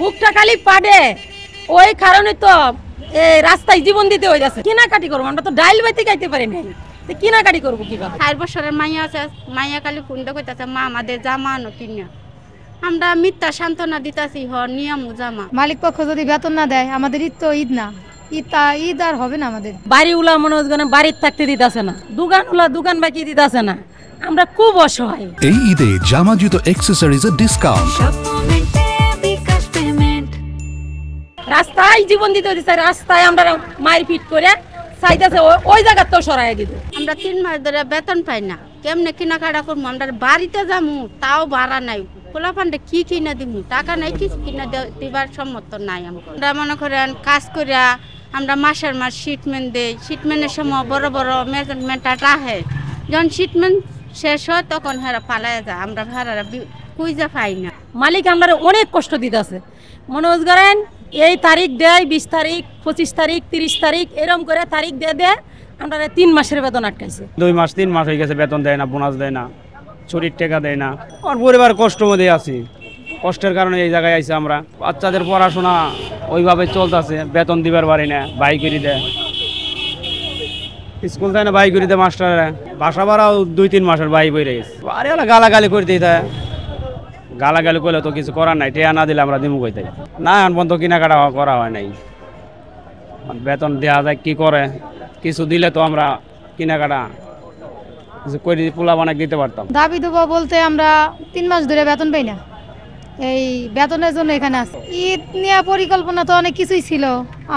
মুখটা খালি পাড়ে, ওই কারণে তো এই রাস্তায় জীবন দিতে হয়ে যাচ্ছে। কেনাকাটি করবো, আমরা তো ডাইল বাইতে খাইতে পারি না, কেনাকাটি করবো কিভাবে? 4 বছরের মাইয়া আছে, মাইয়া খালি ফোনটা কইতাছে মা আমাদের জামা আনো কিনা। আমরা মিথ্যা সান্ত্বনা দিতাছি নিয়ম জামা। মালিক পক্ষ যদি বেতন না দেয়, আমাদের ঈদ তো ঈদ না, ঈদ আর হবে না আমাদের। বাড়িওয়ালা মনে হচ্ছে বাড়ির থাকতে দিতেছে না, দোকানওয়ালা দোকান বাকি দিতেছে না, আমরা খুব অসহায়। এই ঈদে জামা জুতো অ্যাক্সেসরিজের ডিসকাউন্ট। রাস্তায় জীবন দিতে হচ্ছে, রাস্তায় আমরা মায়ের ফিট করে চাইতেছে ওই জায়গা তো সরাই দিব। আমরা 3 মাস ধরে বেতন পাই না, কেমনে কেনাকাটা করবো? আমরা বাড়িতে যাবো তাও ভাড়া নাই, খোলা ফান্ডে কি কিনা দিব, টাকা নাই, কিছু কিনা দিবার সম্মত নাই। আমরা মনে করেন কাজ করিয়া আমরা মাসের মাস শিটমেন্ট দেই, শিটমেন্টের সময় বড় বড় মেজারমেন্টটা রাখে, যখন শিটমেন্ট শেষ হয় তখন হেরা পালায় যায়, আমরা ভাড়ারা কুইজা পাই না। মালিক আমরা অনেক কষ্ট দিতেছে, মনে করেন এই তারিখ দেয় 20 তারিখ 25 তারিখ 30 তারিখ এরকম করে তারিখ দিয়ে আমরা 3 মাসের বেতন আটকাইছে। 2 মাস 3 মাস হয়ে গেছে, বেতন দেয় না, বোনাস দেয় না, ছুটির টাকা দেয় না। আমার পরিবার কষ্ট মধ্যে আছি, কষ্টের কারণে এই জায়গায় আইছি আমরা। বাচ্চাদের পড়াশোনা ওইভাবে চলতেছে, বেতন দিবার পারি না, বাই করে দেয় স্কুল যায় না, বাই করে দেয় মাস্টাররা। বাসা ভাড়াও 2-3 মাসের বাই বই গেছে। আরে ওরা গালাগালি করে দিতে হয়, গালাগালি করলে তো কিছু করার নাই, টেয়া না দিলে আমরা দিমু কইতে না। এখন পর্যন্ত কেনাকাটা করা হয় নাই, বেতন দেওয়া যায় কি করে, কিছু দিলে তো আমরা কেনাকাটা কিছু করে পোলা বানাই দিতে পারতাম। দাবি দেবো বলতে আমরা 3 মাস ধরে বেতন পাই না, এই বেতনের জন্য এখানে আছে। ঈদ নেওয়া পরিকল্পনা তো অনেক কিছুই ছিল,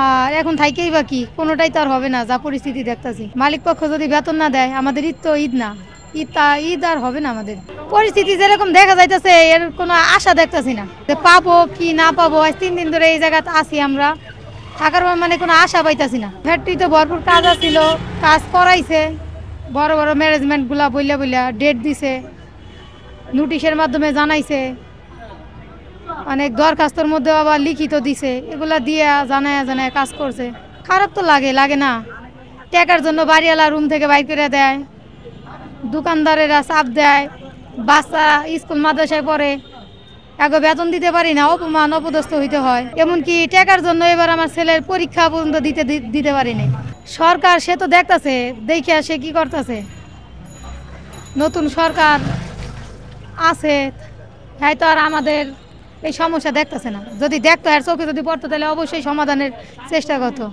আর এখন থাইকেই বাকি কোনোটাই তো আর হবে না, যা পরিস্থিতি দেখতেছি। মালিক পক্ষ যদি বেতন না দেয়, আমাদের ঈদ তো ঈদ না, ঈদ আর হবে না আমাদের। পরিস্থিতি যেরকম দেখা যাইতেছে এর কোনো আশা দেখতেছি না যে পাবো কি না পাবো। আজ 3 দিন ধরে এই জায়গাতে আছি, আমরা থাকার মানে কোনো আশা পাইতেছি না। ফ্যাক্টরি তো ভরপুর কাজ আছিল, কাজ করাইছে, বড় বড় ম্যানেজমেন্টগুলা বইলা ডেট দিছে, নোটিশের মাধ্যমে জানাইছে, অনেক দরখাস্তর মধ্যে আবার লিখিত দিছে, এগুলা দিয়ে জানায় কাজ করছে। খারাপ তো লাগে না? টাকার জন্য বাড়িওয়ালা রুম থেকে বাইর করে দেয়, দোকানদারেরা চাপ দেয়, বাচ্চা স্কুল মাদ্রাসায় পড়ে, আগে বেতন দিতে পারি না, অপমান অপদস্থ হইতে হয়। এমনকি টাকার জন্য এবার আমার ছেলের পরীক্ষা পর্যন্ত দিতে পারি না। সরকার সে তো দেখতেছে, দেখে সে কি করতেছে। নতুন সরকার আছে, হয়তো আর আমাদের এই সমস্যা দেখতেছে না। যদি দেখতো, এর চোখে যদি পড়তো, তাহলে অবশ্যই সমাধানের চেষ্টা করতো।